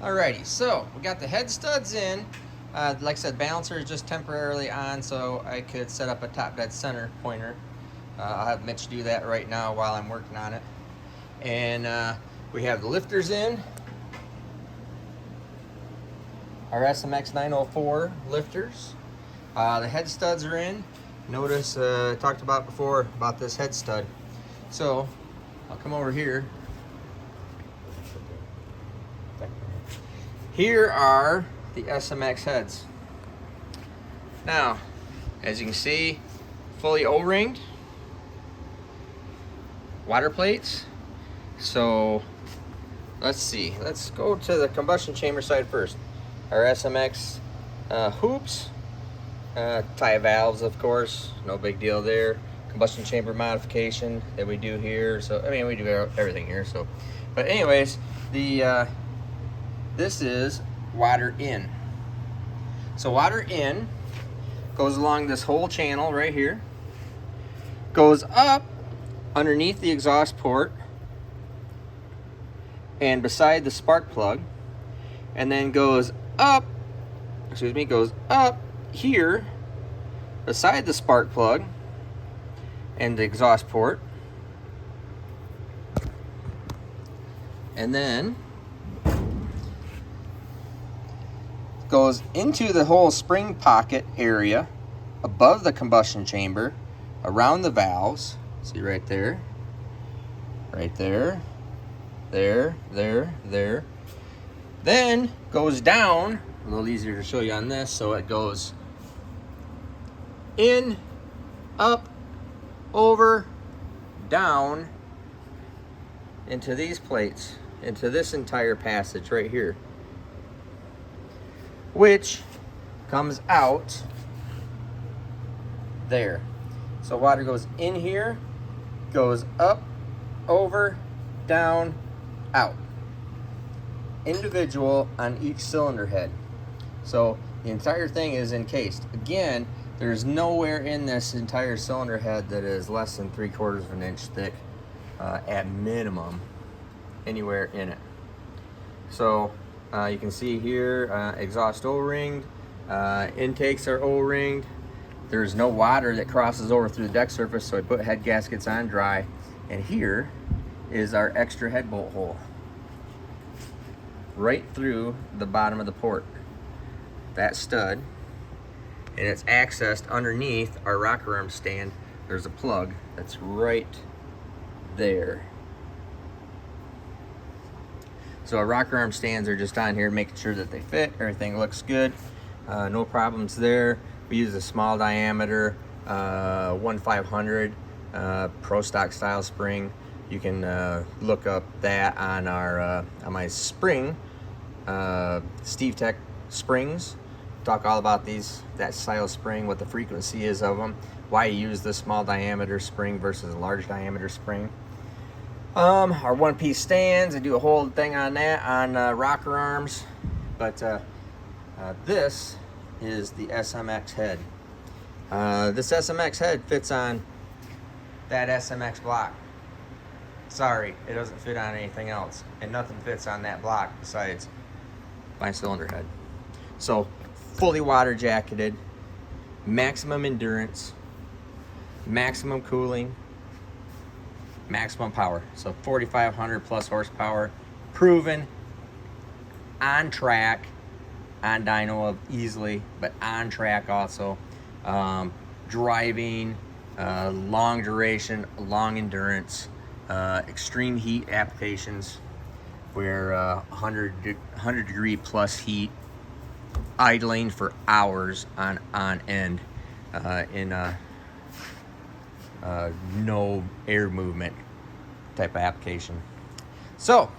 Alrighty, so we got the head studs in. Like I said, balancer is just temporarily on, so I could set up a top dead center pointer. I'll have Mitch do that right now while I'm working on it. And we have the lifters in. Our SMX 904 lifters. The head studs are in. Notice I talked about before about this head stud. So I'll come over here. Here are the SMX heads. Now, as you can see, fully O-ringed, water plates. So let's see, let's go to the combustion chamber side first. Our SMX hoops, tie valves, of course, no big deal there. Combustion chamber modification that we do here. So I mean, we do everything here. So, but anyways, the this is water in. So water in goes along this whole channel right here, goes up underneath the exhaust port and beside the spark plug, and then goes up, goes up here beside the spark plug and the exhaust port, and then goes into the whole spring pocket area above the combustion chamber, around the valves. See right there, there. Then goes down, a little easier to show you on this, so it goes in, up, over, down into these plates, into this entire passage right here, which comes out there. So water goes in here, goes up, over, down, out. Individual on each cylinder head. So the entire thing is encased. Again, there's nowhere in this entire cylinder head that is less than 3/4 of an inch thick at minimum, anywhere in it. So you can see here, exhaust O-ringed, intakes are O-ringed. There's no water that crosses over through the deck surface, so I put head gaskets on dry. And here is our extra head bolt hole, right through the bottom of the port. That stud, and it's accessed underneath our rocker arm stand. There's a plug that's right there. So our rocker arm stands are just on here, making sure that they fit. Everything looks good. No problems there. We use a small diameter 1/500 Pro Stock style spring. You can look up that on our on my spring Steve Tech springs. Talk all about that style spring, what the frequency is of them, why you use the small diameter spring versus a large diameter spring. Our one-piece stands, I do a whole thing on that on rocker arms, but this is the SMX head. This SMX head fits on that SMX block. Sorry, it doesn't fit on anything else, and nothing fits on that block besides my cylinder head. So fully water jacketed, maximum endurance, maximum cooling, maximum power. So 4,500 plus horsepower, proven, on track, on dyno easily, but on track also. Driving, long duration, long endurance, extreme heat applications where 100 degree plus heat, idling for hours on end in no air movement type of application. So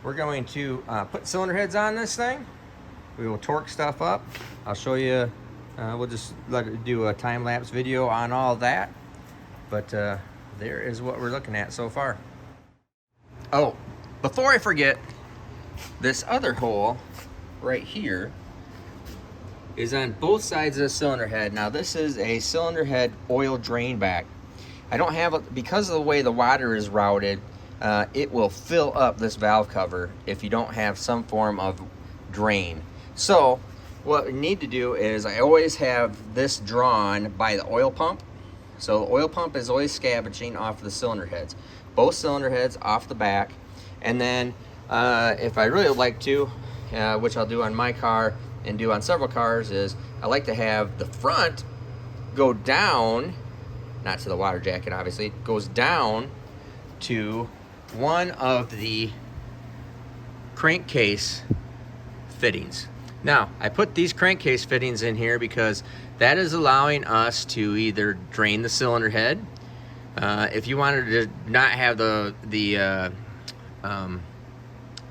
we're going to put cylinder heads on this thing. We will torque stuff up. I'll show you, we'll just do a time-lapse video on all that. But there is what we're looking at so far. Oh, before I forget, this other hole right here is on both sides of the cylinder head. Now this is a cylinder head oil drain back. I don't have it because of the way the water is routed. it will fill up this valve cover if you don't have some form of drain. So what we need to do is, I always have this drawn by the oil pump. So the oil pump is always scavenging off the cylinder heads, both cylinder heads off the back. And then if I really like to, which I'll do on my car and do on several cars, is I like to have the front go down, not to the water jacket obviously, it goes down to one of the crankcase fittings. Now, I put these crankcase fittings in here because that is allowing us to either drain the cylinder head. If you wanted to not have the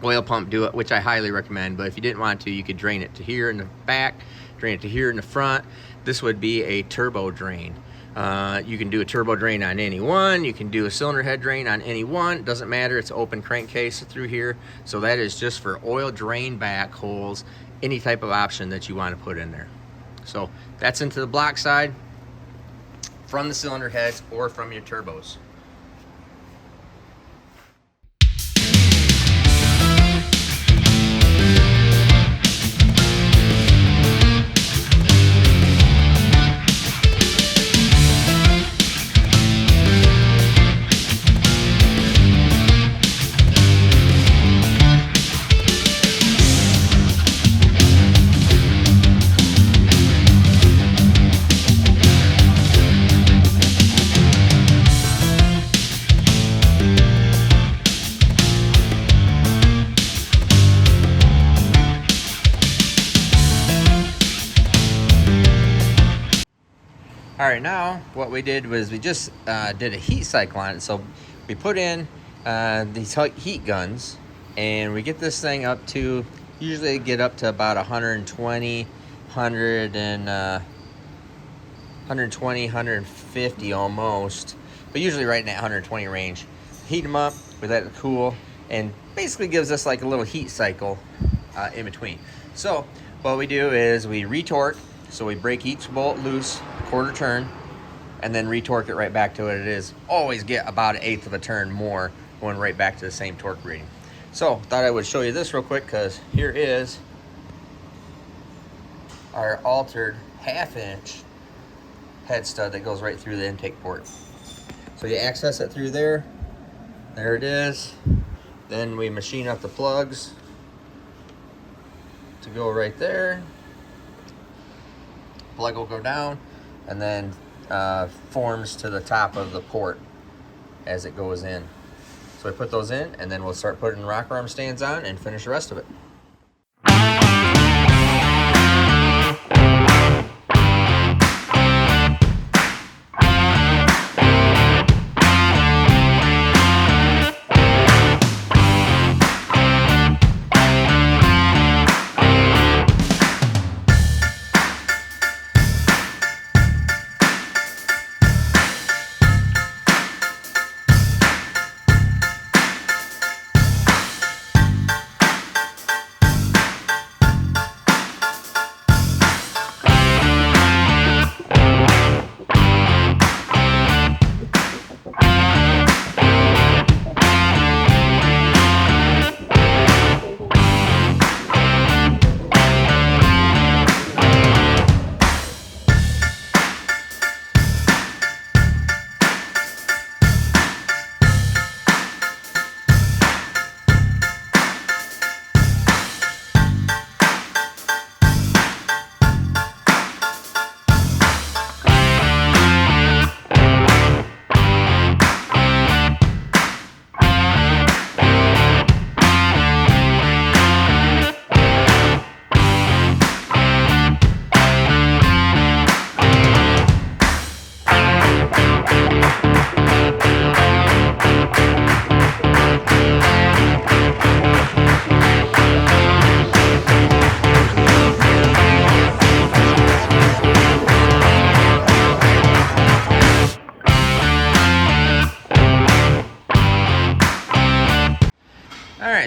oil pump do it, which I highly recommend, but if you didn't want to, you could drain it to here in the back, drain it to here in the front. This would be a turbo drain. You can do a turbo drain on any one, you can do a cylinder head drain on any one, it doesn't matter, it's open crankcase through here. So that is just for oil drain back holes, any type of option that you want to put in there. So that's into the block side from the cylinder heads or from your turbos. All right, now what we did was we just did a heat cycle on it. So we put in these heat guns, and we get this thing up to, usually get up to about 120, 150 almost, but usually right in that 120 range. Heat them up, we let it cool, and basically gives us like a little heat cycle in between. So what we do is we retorque. So we break each bolt loose, quarter turn, and then retorque it right back to what it is. Always get about 1/8 of a turn more, going right back to the same torque reading. So thought I would show you this real quick, because here is our altered 1/2 inch head stud that goes right through the intake port. So you access it through there. There it is. Then we machine up the plugs to go right there. Plug will go down, and then forms to the top of the port as it goes in. So we put those in, and then we'll start putting rocker arm stands on and finish the rest of it.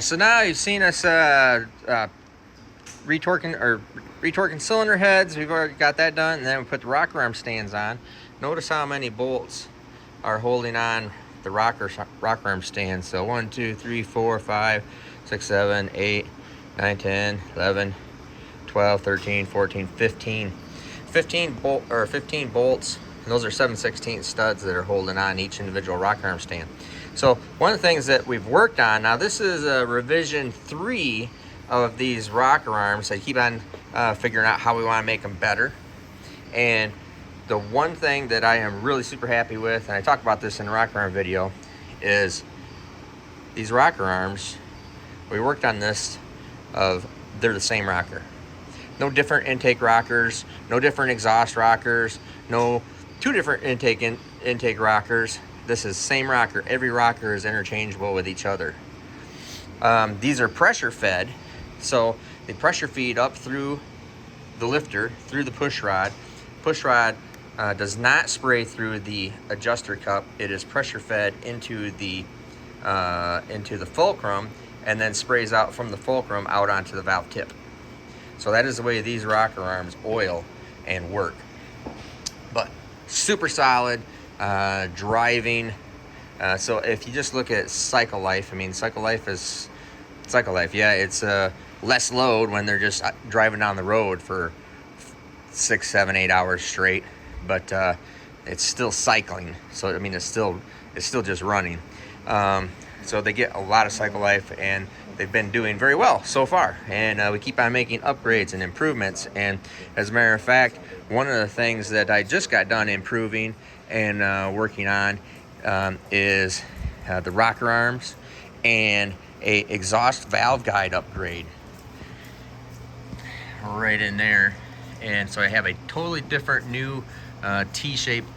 So now you've seen us retorquing cylinder heads. We've already got that done, and then we put the rocker arm stands on. Notice how many bolts are holding on the rocker arm stand. So 1, 2, 3, 4, 5, 6, 7, 8, 9, 10, 11, 12, 13, 14, 15. 15 bolts, and those are 7/16 studs that are holding on each individual rocker arm stand. So one of the things that we've worked on, now this is a revision 3 of these rocker arms. I keep on figuring out how we want to make them better. And the one thing that I am really super happy with, and I talk about this in the rocker arm video, is these rocker arms. We worked on this they're the same rocker. No different intake rockers, no different exhaust rockers, no two different intake rockers. This is same rocker. Every rocker is interchangeable with each other. These are pressure fed, so they pressure feed up through the lifter, through the push rod. Push rod does not spray through the adjuster cup. It is pressure fed into the fulcrum, and then sprays out from the fulcrum out onto the valve tip. So that is the way these rocker arms oil and work. But super solid driving. So if you just look at cycle life, I mean, cycle life is cycle life. Yeah, it's less load when they're just driving down the road for 6, 7, 8 hours straight. But it's still cycling. So I mean, it's still just running. So they get a lot of cycle life, and they've been doing very well so far. And we keep on making upgrades and improvements. And as a matter of fact, one of the things that I just got done improving and working on is the rocker arms and a exhaust valve guide upgrade right in there. And so I have a totally different new T-shaped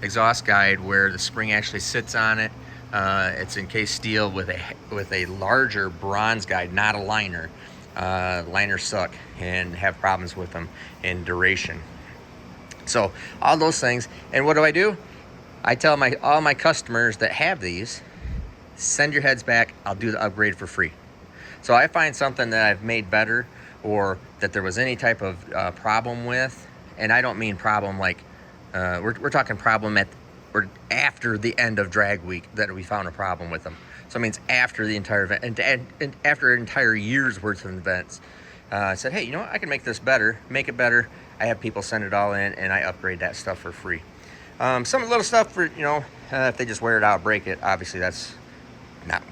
exhaust guide where the spring actually sits on it. It's encased steel with a larger bronze guide, not a liner. Liners suck and have problems with them in duration. So all those things. And what do? I tell all my customers that have these, send your heads back. I'll do the upgrade for free. So I find something that I've made better, or that there was any type of problem with, and I don't mean problem like we're talking problem or after the end of drag week that we found a problem with them. So it means after the entire event, and after an entire year's worth of events. I said, hey, you know what? I can make this better, make it better. I have people send it all in, and I upgrade that stuff for free. Some little stuff for, if they just wear it out, break it, obviously that's not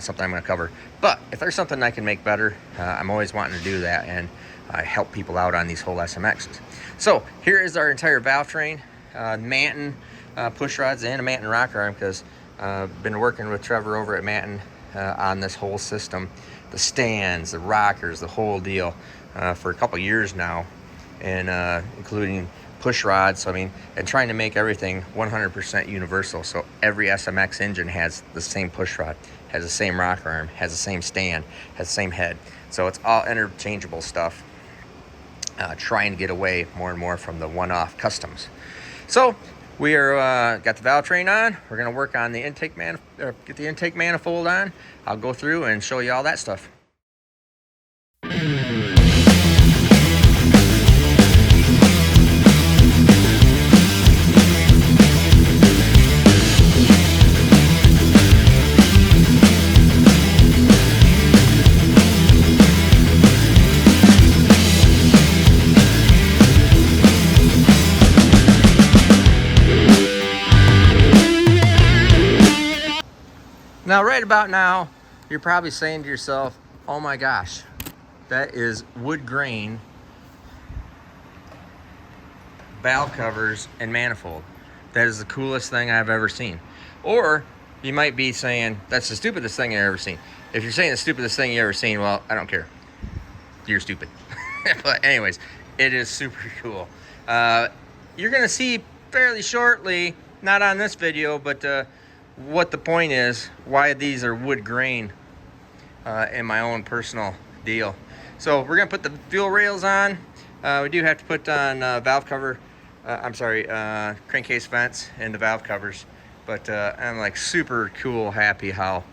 something I'm going to cover. But if there's something I can make better, I'm always wanting to do that, and I help people out on these whole SMXs. So here is our entire valve train, Manton push rods and a Manton rocker arm, because I've been working with Trevor over at Manton on this whole system, the stands, the rockers, the whole deal for a couple years now, and including push rods. So I mean, and trying to make everything 100% universal. So every SMX engine has the same push rod, has the same rocker arm, has the same stand, has the same head. So it's all interchangeable stuff. Trying to get away more and more from the one-off customs. So we are got the valve train on. We're going to work on the get the intake manifold on. I'll go through and show you all that stuff. Now, right about now, you're probably saying to yourself, oh my gosh, that is wood grain valve covers and manifold. That is the coolest thing I've ever seen. Or you might be saying, that's the stupidest thing I've ever seen. If you're saying the stupidest thing you've ever seen, well, I don't care. You're stupid. But anyways, it is super cool. You're gonna see fairly shortly, not on this video, but what the point is, why these are wood grain in my own personal deal. So we're gonna put the fuel rails on. We do have to put on valve cover, crankcase vents and the valve covers. But I'm like super cool, happy how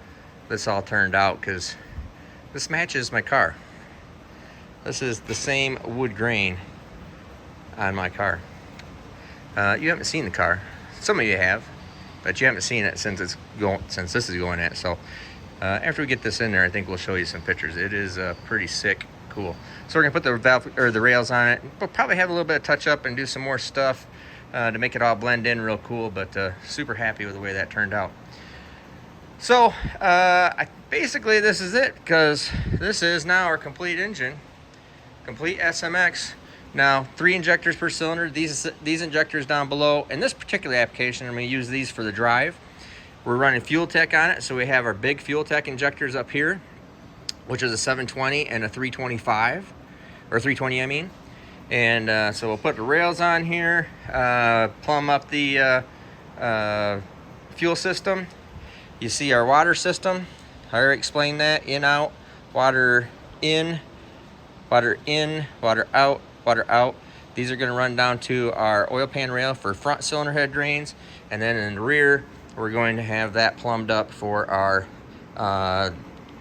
this all turned out, because this matches my car. This is the same wood grain on my car. You haven't seen the car. Some of you have. but you haven't seen it since this is going in. So after we get this in there, I think we'll show you some pictures. It is pretty sick, cool. So we're gonna put the valve or the rails on it. We'll probably have a little bit of touch up and do some more stuff to make it all blend in real cool, but super happy with the way that turned out. So basically this is it, because this is now our complete engine, complete SMX. Now 3 injectors per cylinder. These injectors down below, in this particular application, I'm going to use these for the drive. We're running Fuel Tech on it, so we have our big Fuel Tech injectors up here, which is a 720 and a 325, or 320 I mean. And so we'll put the rails on here, plumb up the fuel system. You see our water system. I already explained that. In, out, water in, water in, water out, water out. These are going to run down to our oil pan rail for front cylinder head drains, and then in the rear we're going to have that plumbed up for our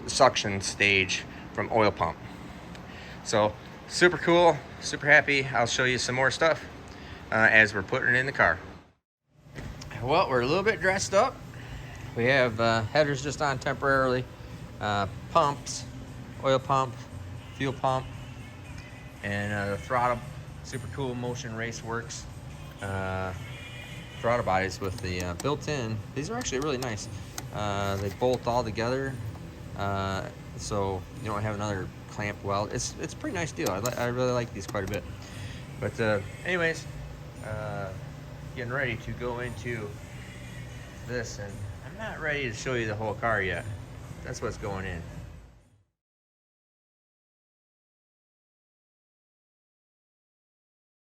suction stage from oil pump. So super cool, super happy. I'll show you some more stuff as we're putting it in the car. Well, we're a little bit dressed up. We have headers just on temporarily, pumps, oil pump, fuel pump, and the throttle. Super cool Motion Race Works throttle bodies with the built-in. These are actually really nice. They bolt all together, so you don't have another clamp weld. It's a pretty nice deal. I really like these quite a bit. But anyways, getting ready to go into this, and I'm not ready to show you the whole car yet. That's what's going in.